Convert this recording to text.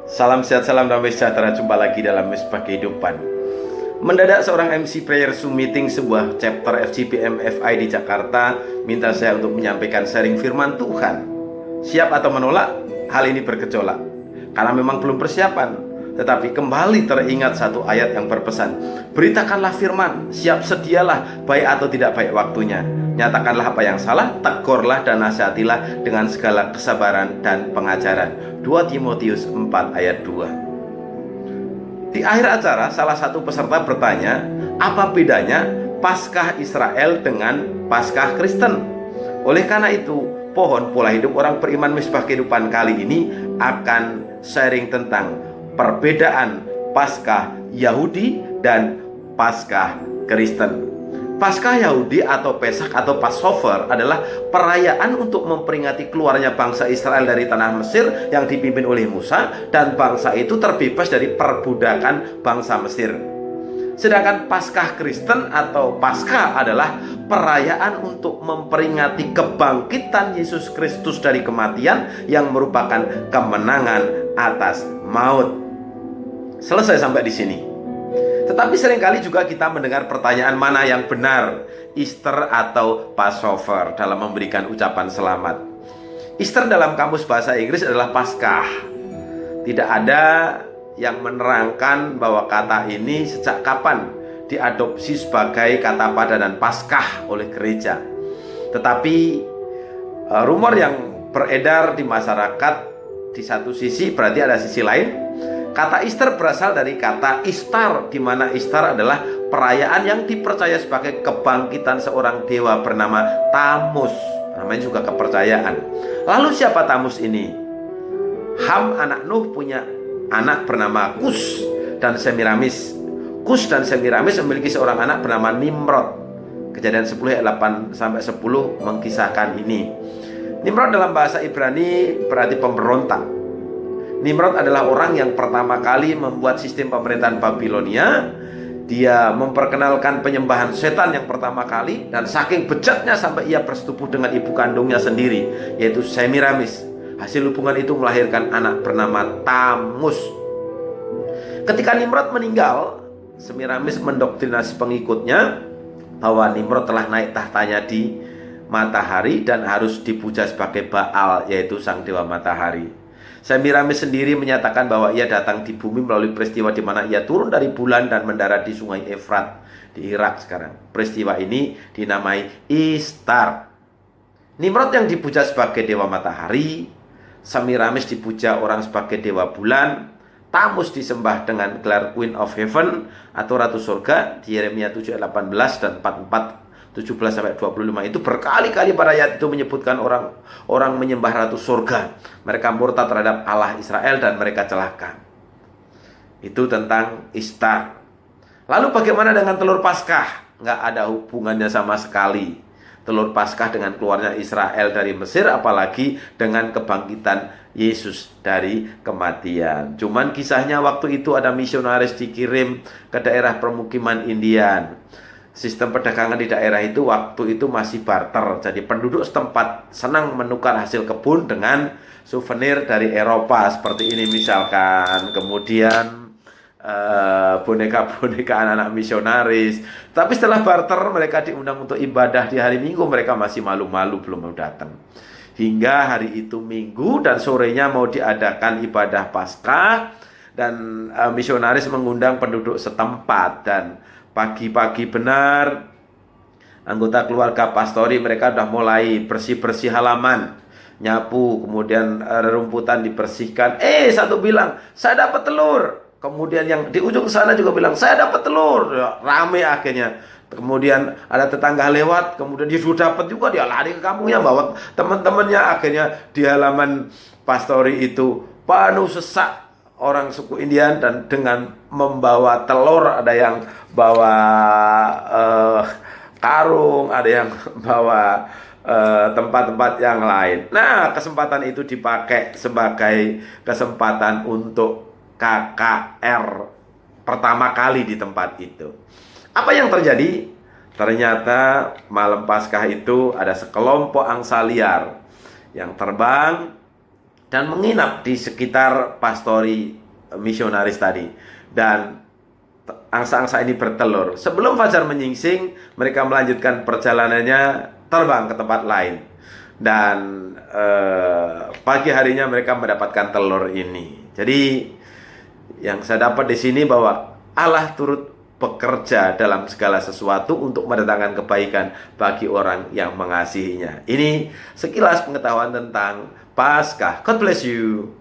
Salam sehat, salam damai sejahtera. Jumpa lagi dalam Misbah Kehidupan. Mendadak seorang MC Prayer Zoom Meeting sebuah chapter FGPM FI di Jakarta minta saya untuk menyampaikan sharing firman Tuhan. Siap atau menolak? Hal ini bergejolak karena memang belum persiapan. Tetapi kembali teringat satu ayat yang berpesan, beritakanlah firman, siap sedialah, baik atau tidak baik waktunya. Nyatakanlah apa yang salah, tegurlah dan nasihatilah dengan segala kesabaran dan pengajaran. 2 Timotius 4 ayat 2. Di akhir acara, salah satu peserta bertanya, apa bedanya Paskah Israel dengan Paskah Kristen? Oleh karena itu, pohon pola hidup orang beriman Misbah Kehidupan kali ini akan sharing tentang perbedaan Paskah Yahudi dan Paskah Kristen. Paskah Yahudi atau Pesach atau Passover adalah perayaan untuk memperingati keluarnya bangsa Israel dari tanah Mesir yang dipimpin oleh Musa, dan bangsa itu terbebas dari perbudakan bangsa Mesir. Sedangkan Paskah Kristen atau Paskah adalah perayaan untuk memperingati kebangkitan Yesus Kristus dari kematian yang merupakan kemenangan atas maut. Selesai sampai di sini. Tetapi seringkali juga kita mendengar pertanyaan mana yang benar, Easter atau Passover dalam memberikan ucapan selamat. Easter dalam kamus bahasa Inggris adalah Paskah. Tidak ada yang menerangkan bahwa kata ini sejak kapan diadopsi sebagai kata padanan Paskah oleh gereja. Tetapi rumor yang beredar di masyarakat di satu sisi berarti ada sisi lain. Kata Easter berasal dari kata Ishtar, di mana Ishtar adalah perayaan yang dipercaya sebagai kebangkitan seorang dewa bernama Tamus. Namanya juga kepercayaan. Lalu siapa Tamus ini? Ham anak Nuh punya anak bernama Kus dan Semiramis. Kus dan Semiramis memiliki seorang anak bernama Nimrod. Kejadian 10 ayat 8 sampai 10 mengkisahkan ini. Nimrod dalam bahasa Ibrani berarti pemberontak. Nimrod adalah orang yang pertama kali membuat sistem pemerintahan Babilonia. Dia memperkenalkan penyembahan setan yang pertama kali, dan saking bejatnya sampai ia bersetubuh dengan ibu kandungnya sendiri, yaitu Semiramis. Hasil hubungan itu melahirkan anak bernama Tamus. Ketika Nimrod meninggal, Semiramis mendoktrinasi pengikutnya bahwa Nimrod telah naik tahtanya di matahari dan harus dipuja sebagai Baal, yaitu sang dewa matahari. Semiramis sendiri menyatakan bahwa ia datang di bumi melalui peristiwa di mana ia turun dari bulan dan mendarat di sungai Efrat di Irak sekarang. Peristiwa ini dinamai Ishtar. Nimrod yang dipuja sebagai dewa matahari, Semiramis dipuja orang sebagai dewa bulan, Tamus disembah dengan gelar Queen of Heaven atau Ratu Surga di Yeremia 7 ayat 18 dan 44 17 sampai 25 itu berkali-kali pada ayat itu menyebutkan orang menyembah Ratu Surga. Mereka murtad terhadap Allah Israel dan mereka celaka. Itu tentang Ishtar. Lalu bagaimana dengan telur Paskah? Nggak ada hubungannya sama sekali telur Paskah dengan keluarnya Israel dari Mesir, apalagi dengan kebangkitan Yesus dari kematian. Cuman kisahnya waktu itu ada misionaris dikirim ke daerah permukiman Indian. Sistem perdagangan di daerah itu waktu itu masih barter. Jadi penduduk setempat senang menukar hasil kebun dengan souvenir dari Eropa seperti ini misalkan. Kemudian boneka-boneka anak-anak misionaris. Tapi setelah barter mereka diundang untuk ibadah di hari Minggu, mereka masih malu-malu belum mau datang. Hingga hari itu Minggu dan sorenya mau diadakan ibadah Paskah, dan misionaris mengundang penduduk setempat. Dan pagi-pagi benar, anggota keluarga pastori mereka sudah mulai bersih-bersih halaman, nyapu, kemudian rerumputan dibersihkan. Satu bilang, saya dapat telur. Kemudian yang di ujung sana juga bilang, saya dapat telur. Ya, rame akhirnya. Kemudian ada tetangga lewat, kemudian dia sudah dapat juga, dia lari ke kampungnya bawa teman-temannya. Akhirnya di halaman pastori itu penuh sesak orang suku Indian, dan dengan membawa telur, ada yang bawa karung, ada yang bawa tempat-tempat yang lain. Nah, kesempatan itu dipakai sebagai kesempatan untuk KKR pertama kali di tempat itu. Apa yang terjadi? Ternyata malam Paskah itu ada sekelompok angsa liar yang terbang dan menginap di sekitar pastori misionaris tadi. Dan angsa-angsa ini bertelur. Sebelum fajar menyingsing, mereka melanjutkan perjalanannya terbang ke tempat lain. Dan pagi harinya mereka mendapatkan telur ini. Jadi yang saya dapat di sini bahwa Allah turut bekerja dalam segala sesuatu untuk mendatangkan kebaikan bagi orang yang mengasihinya. Ini sekilas pengetahuan tentang Paskah. God bless you.